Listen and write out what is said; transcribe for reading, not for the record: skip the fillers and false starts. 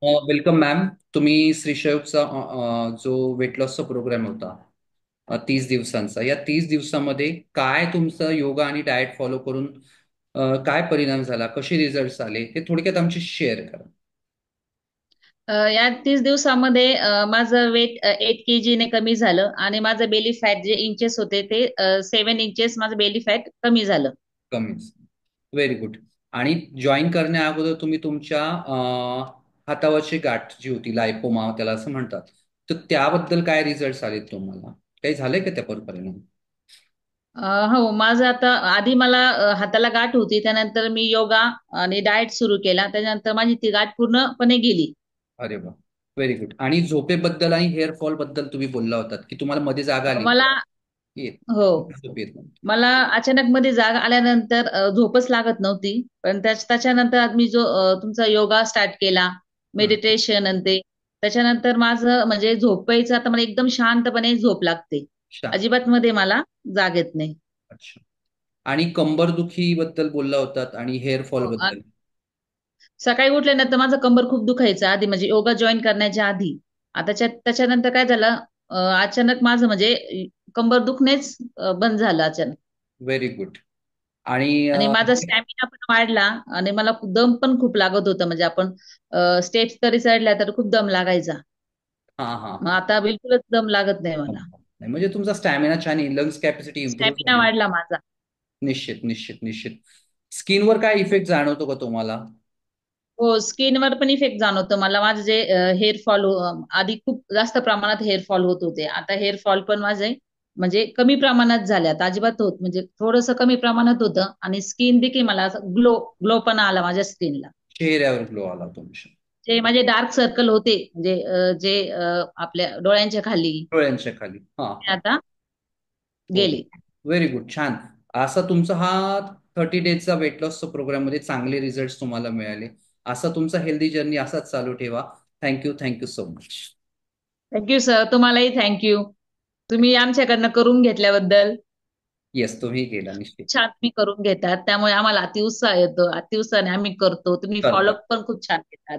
Welcome ma'am. तुम्ही श्रीशयोगचा जो weight लॉसचा programme होता 30 दिवसांचा, या 30 दिवसामध्ये काय तुमचं योगा आणि डाएट फॉलो करून काय परिणाम झाला, कसे रिझल्ट आले, हे थोडक्यात आमची शेअर करा. या 30 दिवसामध्ये माझं वेट 8 kg ने कमी झालं आणि माझं बेली फॅट जे इंचेस होते ते 7 इंचेस माझं बेली फॅट कमी झालं. कमीच. Very good. आणि जॉईन करण्या अगोदर तुम्ही तुमच्या हातावरची गाठ जी होती, लायपोमा त्याला असं म्हणतात, तर त्याबद्दल काय रिझल्ट आले तुम्हाला? काही झालंय का त्या परिणाम? हो, माझं आता आधी मला हाताला गाठ होती, त्यानंतर मी योगा आणि डाएट सुरू केला, त्याच्यानंतर माझी ती गाठ पूर्णपणे गेली. अरे वा. Very good. आणि झोपेबद्दल आणि हेअर फॉल बद्दल तुम्ही बोलला होतात की तुम्हाला मध्ये जागा आली. मला येत हो, झोप येत नव्हती. मला अचानक मध्ये जाग आल्यानंतर झोपच लागत नव्हती. पण त्याच्यानंतर मी जो तुमचा योगा स्टार्ट केला, हम्म. मेडिटेशन आणि ते त्याच्यानंतर माझं म्हणजे झोपायचं आता मला एकदम शांतपणे झोप लागते. छान. अजिबात मध्ये मला जाग येत नाही. अच्छा. आणि कंबरदुखी बद्दल बोलला होतात आणि हेअर फॉल हो, बद्दल. सकाळी उठल्यानंतर माझं कंबर खूप दुखायचं आधी म्हणजे योगा जॉईन करण्याच्या आधी. आता त्याच्यानंतर काय झालं, अचानक माझं म्हणजे कंबर दुखणेच बंद झालं अचानक. Very good. आणि आणि माझा स्टॅमिना पण वाढला आणि मला दम पण खूप लागत होता म्हणजे आपण स्टेप्स तरी चढल्या तर खूप दम लागायचा. हा हा मग हा. आता बिलकुलच दम लागत नाही मला. नाही, म्हणजे तुमचा स्टॅमिना छान, लंग्स कॅपॅसिटी इम्प्रूव्ह स्टॅमिना झाली. वाढला माझा. निश्चित निश्चित निश्चित. स्किनवर काय इफेक्ट जाणवतो का तुम्हाला? हो, स्किनवर पण इफेक्ट जाणवतो मला. माझं जे हेअर फॉल आधी खूप जास्त प्रमाणात हेअर फॉल होत होते. आता हेअर फॉल पण माझे म्हणजे कमी प्रमाणात झाल्यात. अजिबात होत म्हणजे थोडंसं कमी प्रमाणात होतं आणि स्किन देखील मला ग्लो ग्लो पण आला माझ्या स्किनला. चेहऱ्यावर ग्लो आला तुमच्या. जे माझे डार्क सर्कल होते म्हणजे जे आपल्या डोळ्यांच्या खाली डोळ्यांच्या खाली. हा ते हा. आता गेले. ओके. Very good. छान. असा तुमचा हा 30 डेजचा वेट लॉसचा प्रोग्राम मध्ये चांगले रिझल्ट तुम्हाला मिळाले. असा तुमचा हेल्दी जर्नी असाच चालू ठेवा. Thank you, thank you so much. Thank you sir, तुम्हालाही थँक्यू. तुम्ही आमच्याकडनं करून घेतल्याबद्दल. येस, तुम्ही केला निश्चित. छान तुम्ही करून घेतात त्यामुळे आम्हाला अतिउत्साह येतो. अतिउत्साहाने आम्ही करतो. तुम्ही करतात. फॉलोअप पण खूप छान घेतात.